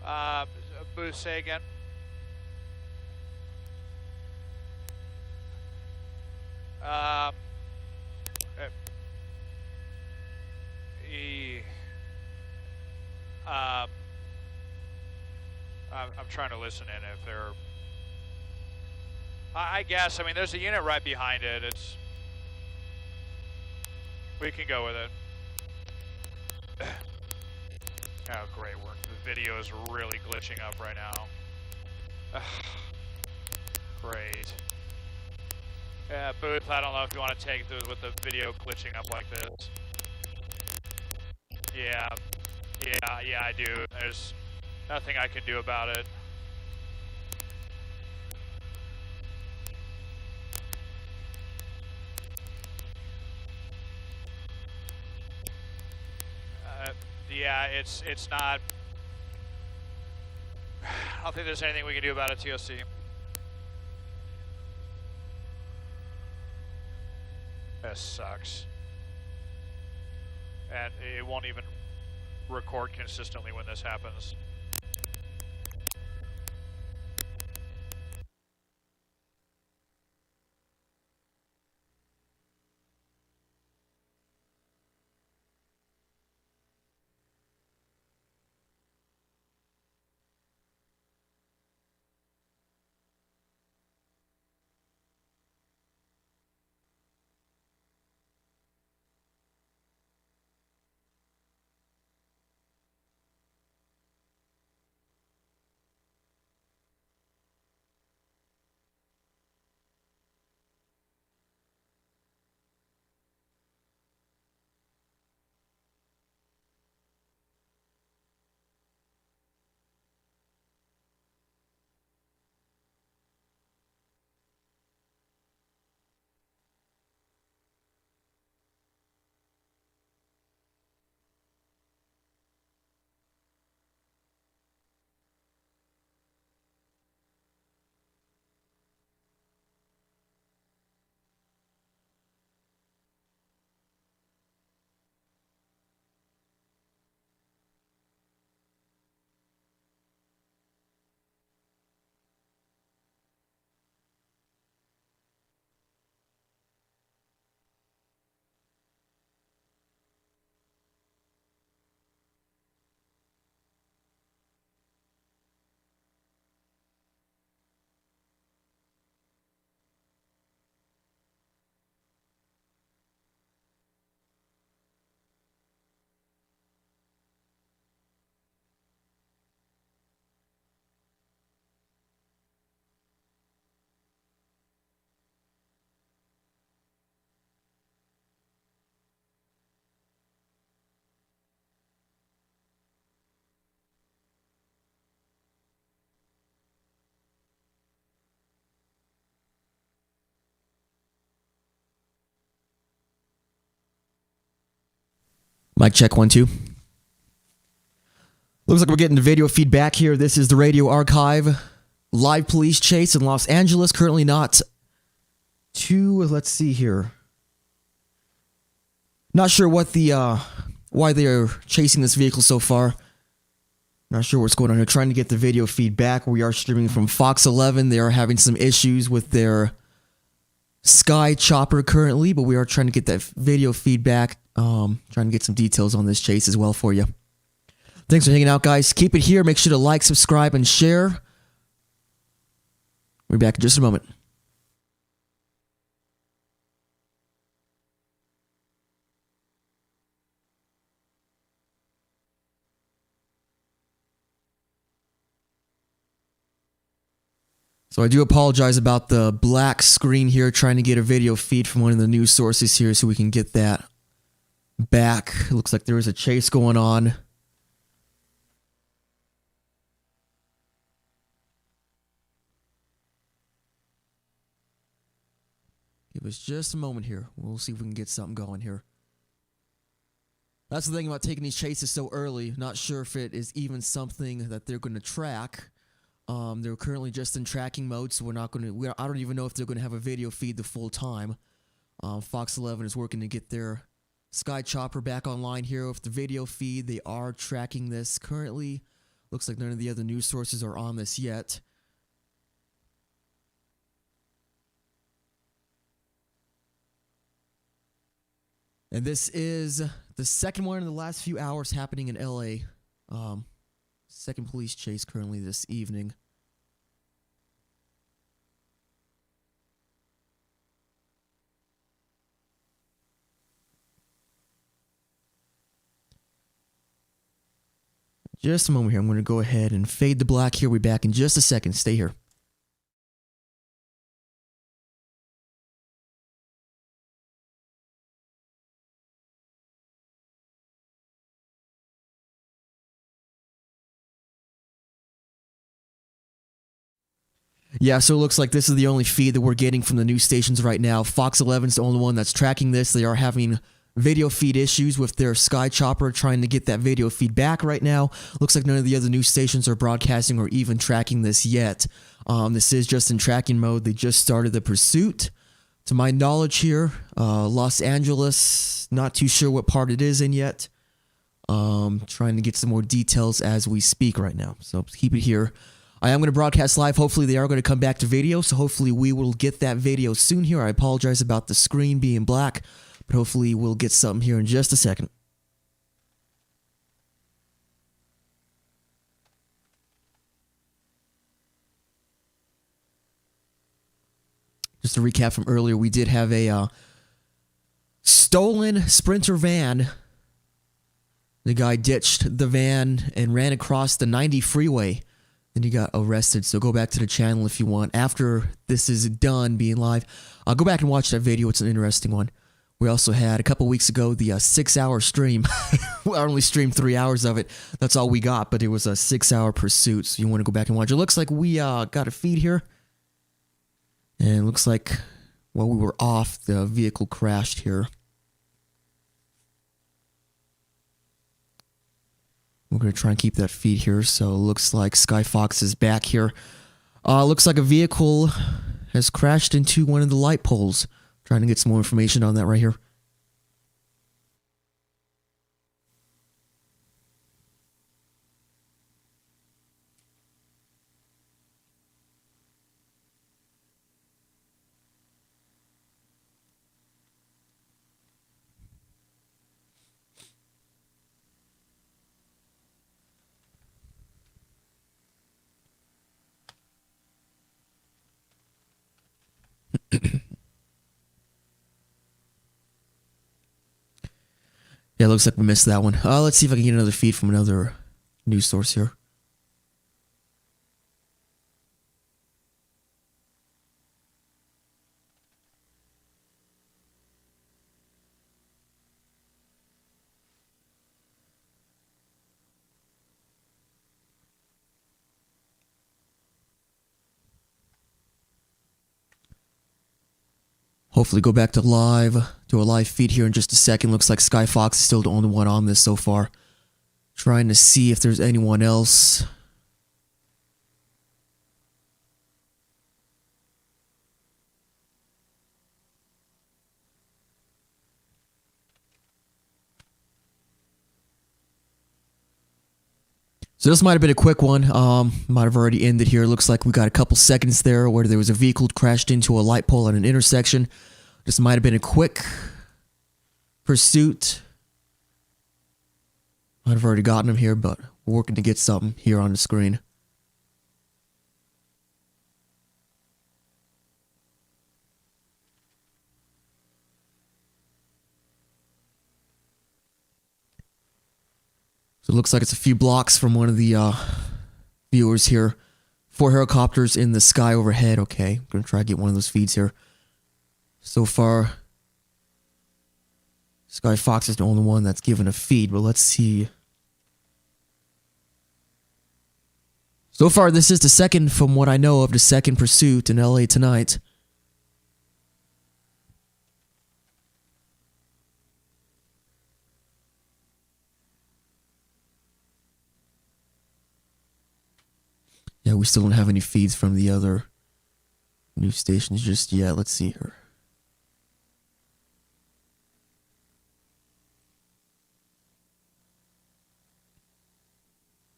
Um, Booth, say again. Um, uh, e, um, I'm trying to listen in if they're. I guess. I mean, there's a unit right behind it. We can go with it. Oh, great work. The video is really glitching up right now. Great. Yeah, Booth, I don't know if you want to take this with the video glitching up like this. Yeah, I do. There's nothing I can do about it. Yeah, it's not. I don't think there's anything we can do about it, TOC. This sucks. And it won't even record consistently when this happens. Mic check 1 2. Looks like we're getting the video feedback here. This is the Radio Archive. Live police chase in Los Angeles. Currently not too. Let's see here. Not sure what the why they are chasing this vehicle so far. Not sure what's going on here. Trying to get the video feedback. We are streaming from Fox 11. They are having some issues with their Sky Chopper currently, but we are trying to get that video feedback. Trying to get some details on this chase as well for you. Thanks for hanging out, guys. Keep it here. Make sure to like, subscribe, and share. We'll be back in just a moment. So I do apologize about the black screen here, trying to get a video feed from one of the news sources here so we can get that back. It looks like there is a chase going on. Give us just a moment here. We'll see if we can get something going here. That's the thing about taking these chases so early. Not sure if it is even something that they're going to track. They're currently just in tracking mode, so we're not going to. I don't even know if they're going to have a video feed the full time. Fox 11 is working to get their Sky Chopper back online here with the video feed. They are tracking this currently. Looks like none of the other news sources are on this yet. And this is the second one in the last few hours happening in LA. Second police chase currently this evening. Just a moment here. I'm going to go ahead and fade the black here. We'll be back in just a second. Stay here. Yeah, so it looks like this is the only feed that we're getting from the news stations right now. Fox 11's the only one that's tracking this. They are having video feed issues with their Sky Chopper trying to get that video feed back right now. Looks like none of the other news stations are broadcasting or even tracking this yet. This is just in tracking mode. They just started the pursuit. To my knowledge here, Los Angeles, not too sure what part it is in yet. Trying to get some more details as we speak right now. So keep it here. I am going to broadcast live. Hopefully they are going to come back to video, so hopefully we will get that video soon here. I apologize about the screen being black, but hopefully we'll get something here in just a second. Just to recap from earlier, we did have a stolen Sprinter van. The guy ditched the van and ran across the 90 freeway. Then he got arrested, so go back to the channel if you want. After this is done being live, go back and watch that video. It's an interesting one. We also had, a couple weeks ago, the 6-hour stream. I only streamed 3 hours of it. That's all we got, but it was a 6-hour pursuit, so you want to go back and watch. It looks like we got a feed here. And it looks like while we were off, the vehicle crashed here. We're going to try and keep that feed here. So it looks like Sky Fox is back here. Looks like a vehicle has crashed into one of the light poles. Trying to get some more information on that right here. Yeah, looks like we missed that one. Let's see if I can get another feed from another news source here. Hopefully go back to a live feed here in just a second. Looks like Sky Fox is still the only one on this so far. Trying to see if there's anyone else. So this might have been a quick one. Might have already ended here. Looks like we got a couple seconds there where there was a vehicle crashed into a light pole at an intersection. This might have been a quick pursuit. Might have already gotten him here, but we're working to get something here on the screen. So it looks like it's a few blocks from one of the viewers here. 4 helicopters in the sky overhead. Okay, I'm going to try to get one of those feeds here. So far, Sky Fox is the only one that's given a feed, but let's see. So far, this is the second, from what I know of, the second pursuit in LA tonight. Yeah, we still don't have any feeds from the other news stations just yet. Let's see here.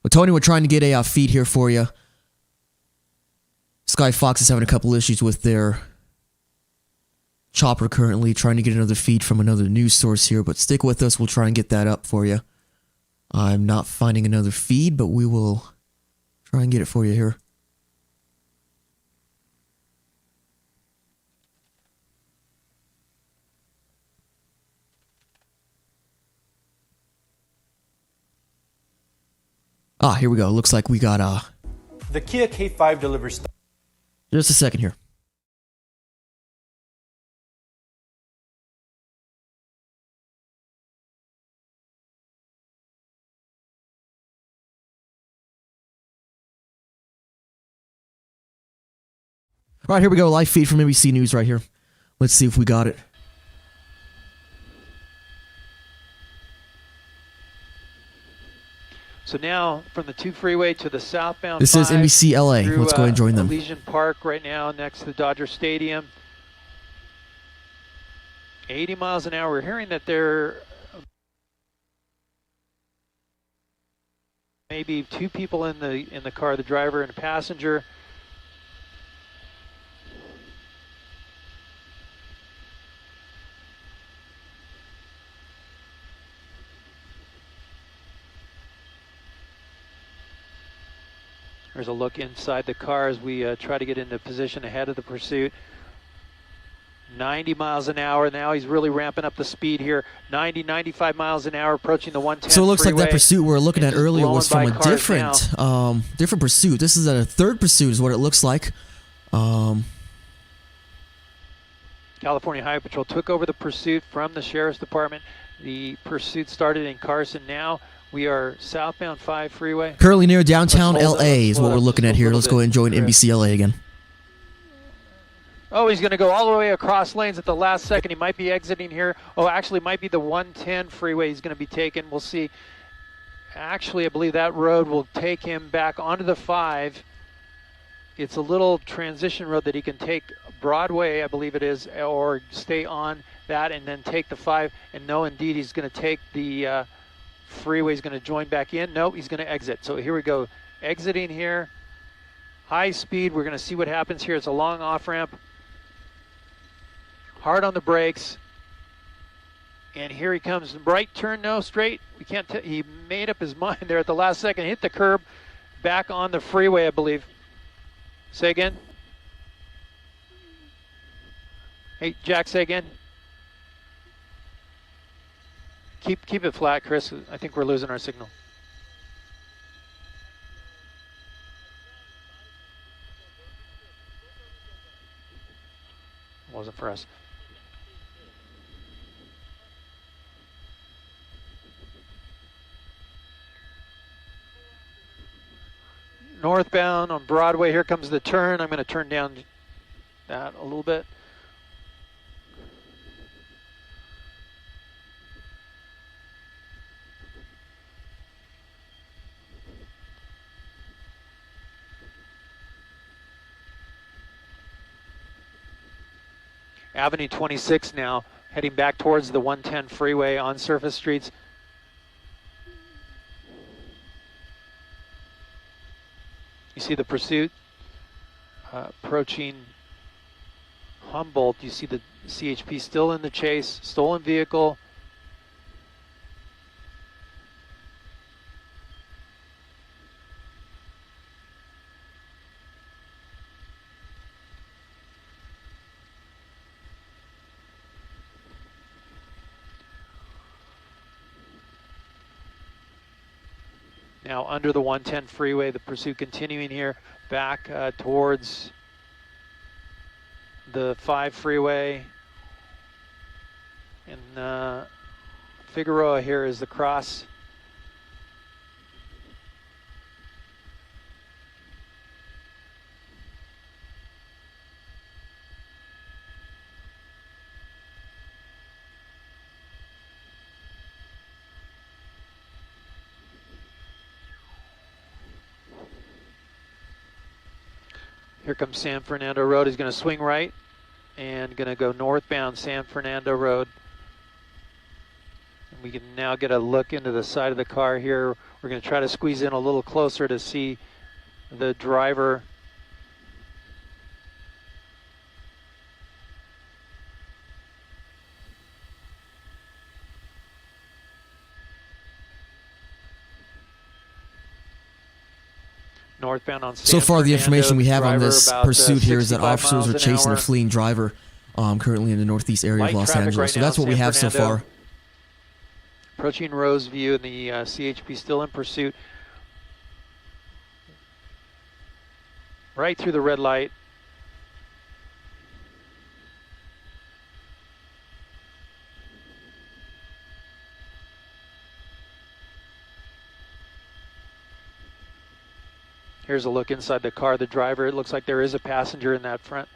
But Tony, we're trying to get a feed here for you. Sky Fox is having a couple issues with their chopper currently, trying to get another feed from another news source here, but stick with us. We'll try and get that up for you. I'm not finding another feed, but we will try and get it for you here. Ah, here we go. Looks like we got The Kia K5 delivers. Just a second here. All right, here we go. Live feed from NBC News right here. Let's see if we got it. So now from the 2 freeway to the southbound. This is 5 NBC LA. through, Let's go ahead and join them. Elysian Park right now next to the Dodger Stadium. 80 miles an hour. We're hearing that there may be 2 people in the car, the driver and a passenger. There's a look inside the car as we try to get into position ahead of the pursuit. 90 miles an hour. Now he's really ramping up the speed here. 90, 95 miles an hour approaching the 110 So it looks freeway. like that pursuit we were looking at It's earlier blowing was from by a cars different pursuit. This is a third pursuit is what it looks like. California Highway Patrol took over the pursuit from the Sheriff's Department. The pursuit started in Carson. Now we are southbound 5 freeway. Currently near downtown Let's hold it. LA Let's is slow what it we're up looking just at a here. little Let's go ahead and join bit, Chris. NBC LA again. Oh, he's going to go all the way across lanes at the last second. He might be exiting here. Oh, actually, might be the 110 freeway he's going to be taking. We'll see. Actually, I believe that road will take him back onto the 5. It's a little transition road that he can take Broadway, I believe it is, or stay on that and then take the 5. And no, indeed, he's going to take the freeway. He's going to join back in. No, he's going to exit. So here we go. Exiting here. High speed. We're going to see what happens here. It's a long off-ramp. Hard on the brakes. And here he comes. Right turn, no, straight. We can't he made up his mind there at the last second. Hit the curb. Back on the freeway, I believe. Say again. Hey, Jack, say again. Keep it flat, Chris. I think we're losing our signal. Wasn't for us. Northbound on Broadway. Here comes the turn. I'm going to turn down that a little bit. Avenue 26 now, heading back towards the 110 freeway on surface streets. You see the pursuit approaching Humboldt. You see the CHP still in the chase, stolen vehicle. Now under the 110 freeway, the pursuit continuing here back towards the 5 freeway. And Figueroa here is the cross. Here comes San Fernando Road. He's going to swing right and going to go northbound San Fernando Road. And we can now get a look into the side of the car here. We're going to try to squeeze in a little closer to see the driver. Northbound on San So far, the information we have on Fernando, this driver pursuit here is that 65 officers miles are an chasing a hour. fleeing driver currently in the northeast area Light of Los traffic Angeles. right So now that's in what we San have so Fernando. far. Approaching Roseview, and the CHP still in pursuit. Right through the red light. Here's a look inside the car. The driver, it looks like there is a passenger in that front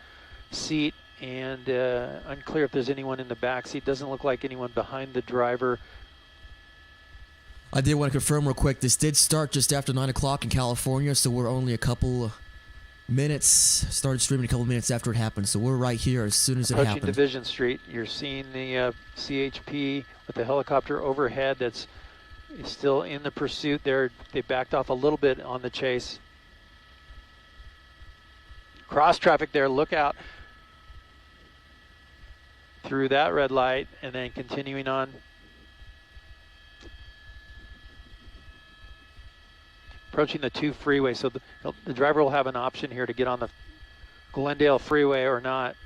seat, and unclear if there's anyone in the back seat. Doesn't look like anyone behind the driver. I did want to confirm real quick, this did start just after 9 o'clock in California, so we're only a couple minutes, started streaming a couple minutes after it happened, so we're right here as soon as it Approaching happened. Division Street, you're seeing the CHP with the helicopter overhead that's still in the pursuit there. They backed off a little bit on the chase. Cross traffic there, look out through that red light and then continuing on. Approaching the 2 freeway, so the driver will have an option here to get on the Glendale freeway or not.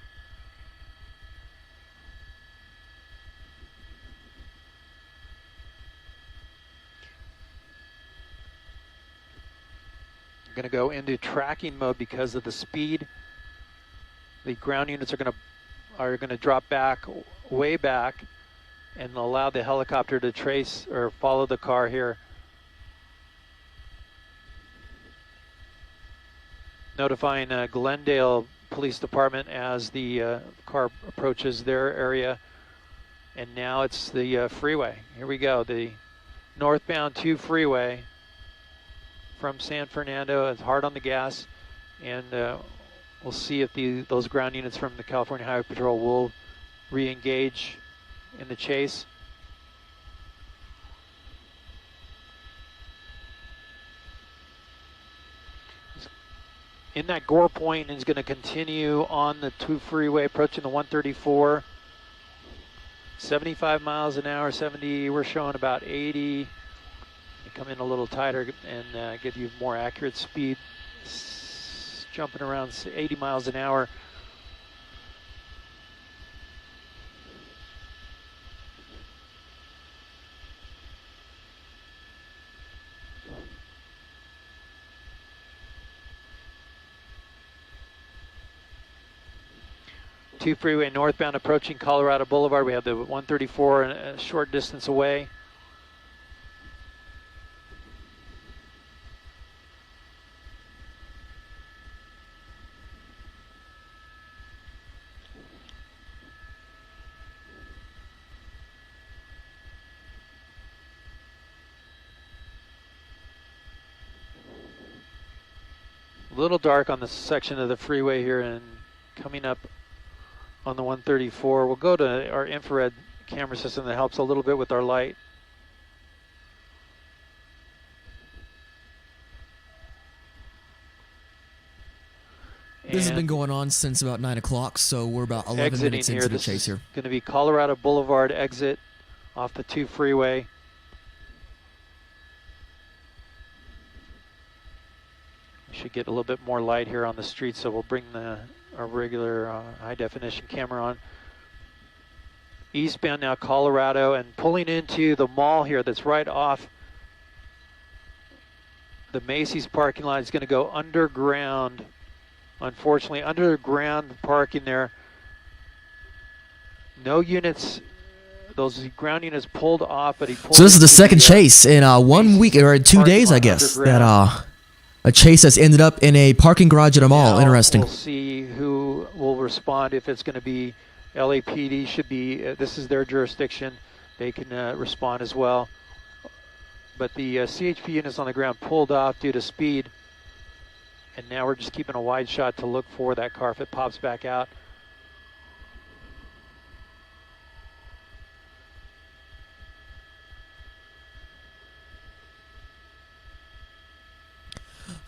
Going to go into tracking mode because of the speed. The ground units are going to drop back, way back, and allow the helicopter to trace or follow the car here. Notifying Glendale Police Department as the car approaches their area. And now it's the freeway. Here we go, the northbound 2 freeway from San Fernando. It's hard on the gas, and we'll see if those ground units from the California Highway Patrol will re-engage in the chase. In that gore point, is going to continue on the 2 freeway, approaching the 134. 75 miles an hour, 70, we're showing about 80. Come in a little tighter and give you more accurate speed. Jumping around 80 miles an hour. Two freeway northbound approaching Colorado Boulevard. We have the 134 a short distance away. A little dark on the section of the freeway here, and coming up on the 134. We'll go to our infrared camera system that helps a little bit with our light. This has been going on since about 9 o'clock, so we're about 11 minutes into the chase here. Going to be Colorado Boulevard exit off the 2 freeway. We should get a little bit more light here on the street, so we'll bring our regular high definition camera on. Eastbound now Colorado, and pulling into the mall here that's right off the Macy's parking lot. Is going to go underground. Unfortunately, underground parking there. No units, those ground units pulled off, but he pulled. So this is the second chase in 1 week, or 2 days, I guess, that a chase has ended up in a parking garage at a mall. Now interesting. We'll see who will respond. If it's going to be LAPD, should be, this is their jurisdiction. They can respond as well. But the CHP units on the ground pulled off due to speed. And now we're just keeping a wide shot to look for that car if it pops back out.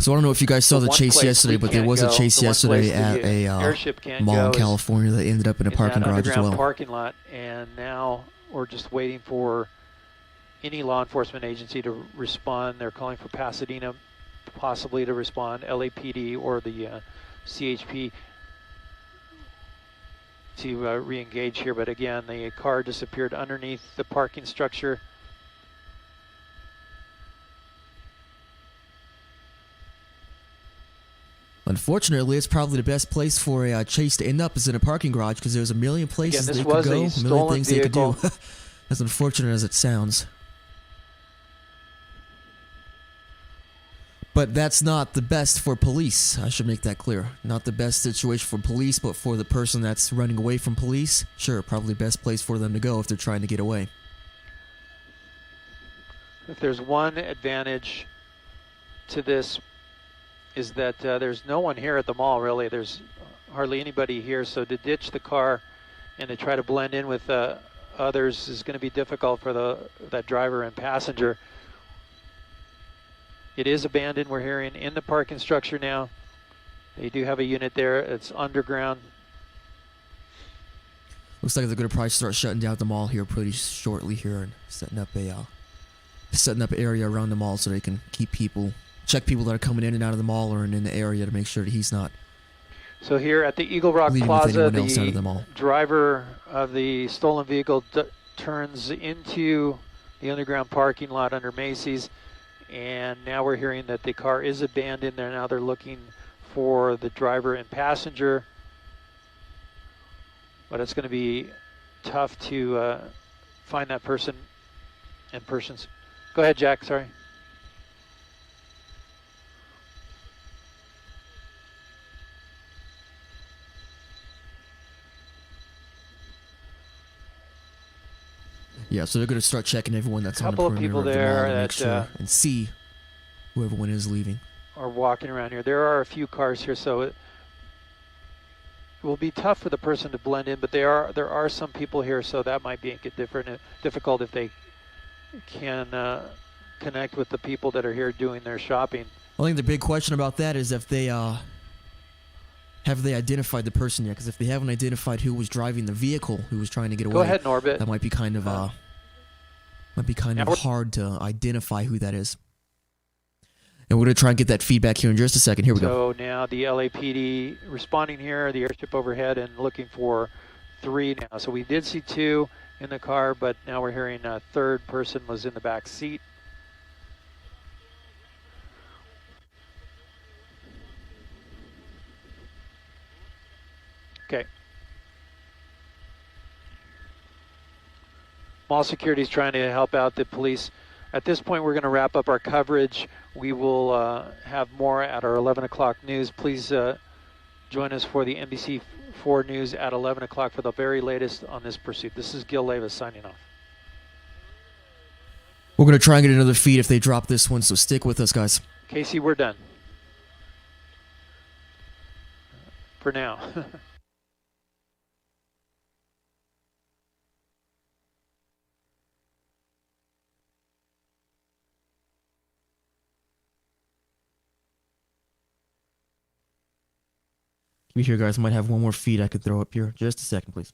So I don't know if you guys saw the one chase place yesterday, we but there can't was a go, chase the one place yesterday at the a airship can't mall go in is California that ended up in a in parking that garage as underground well. parking lot, and now we're just waiting for any law enforcement agency to respond. They're calling for Pasadena possibly to respond, LAPD or the CHP to re-engage here. But again, the car disappeared underneath the parking structure. Unfortunately, it's probably the best place for a chase to end up is in a parking garage because there's a million places Again, they this could was go, a a million stolen things they could do. vehicle. As unfortunate as it sounds. But that's not the best for police. I should make that clear. Not the best situation for police, but for the person that's running away from police, sure, probably the best place for them to go if they're trying to get away. If there's one advantage to this is that there's no one here at the mall, really. There's hardly anybody here, so to ditch the car and to try to blend in with others is going to be difficult for that driver and passenger. It is abandoned, we're hearing, in the parking structure now. They do have a unit there. It's underground. Looks like they're going to probably start shutting down the mall here pretty shortly here and setting up an area around the mall so they can check people that are coming in and out of the mall or in the area to make sure that he's not. So here at the Eagle Rock leaving with Plaza, anyone else out of the mall. driver of the stolen vehicle turns into the underground parking lot under Macy's, and now we're hearing that the car is abandoned. They're looking for the driver and passenger, but it's going to be tough to find that person and persons. Go ahead, Jack, sorry. Yeah, so they're going to start checking everyone that's on the Couple of perimeter people of the there mall to make that, sure and see who everyone is leaving. Are walking around here. There are a few cars here, so it will be tough for the person to blend in, but there are some people here, so that might make it difficult if they can connect with the people that are here doing their shopping. I think the big question about that is if they have they identified the person yet? Because if they haven't identified who was driving the vehicle, who was trying to get away, Go ahead, Norbit. that might be kind of hard to identify who that is. And we're going to try and get that feedback here in just a second. Here we go. So now the LAPD responding here, the airship overhead, and looking for 3 now. So we did see 2 in the car, but now we're hearing a third person was in the back seat. Okay. Mall security is trying to help out the police. At this point, we're going to wrap up our coverage. We will have more at our 11 o'clock news. Please join us for the NBC4 news at 11 o'clock for the very latest on this pursuit. This is Gil Levis signing off. We're going to try and get another feed if they drop this one, so stick with us, guys. Casey, we're done. For now. Give me here, guys. I might have one more feed I could throw up here. Just a second, please.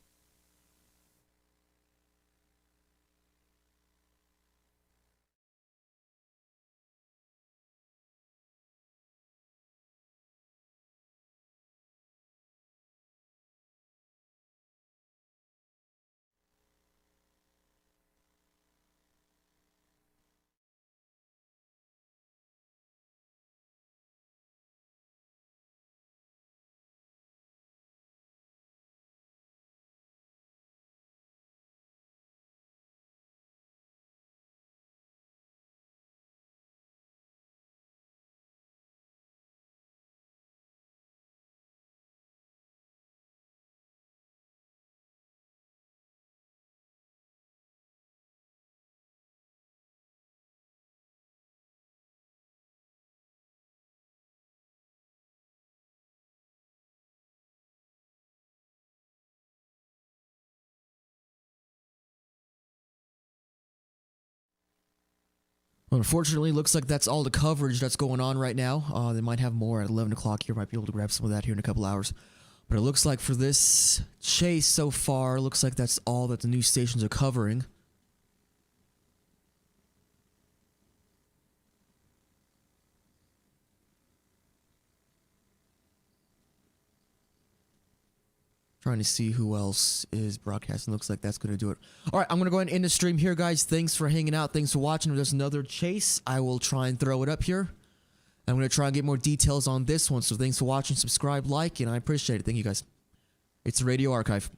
Unfortunately, looks like that's all the coverage that's going on right now. They might have more at 11 o'clock here. Might be able to grab some of that here in a couple hours. But it looks like for this chase so far, looks like that's all that the news stations are covering. Trying to see who else is broadcasting. Looks like that's going to do it. All right, I'm going to go ahead and end the stream here, guys. Thanks for hanging out. Thanks for watching. If there's another chase, I will try and throw it up here. I'm going to try and get more details on this one. So thanks for watching. Subscribe, like, and I appreciate it. Thank you, guys. It's Radio Archive.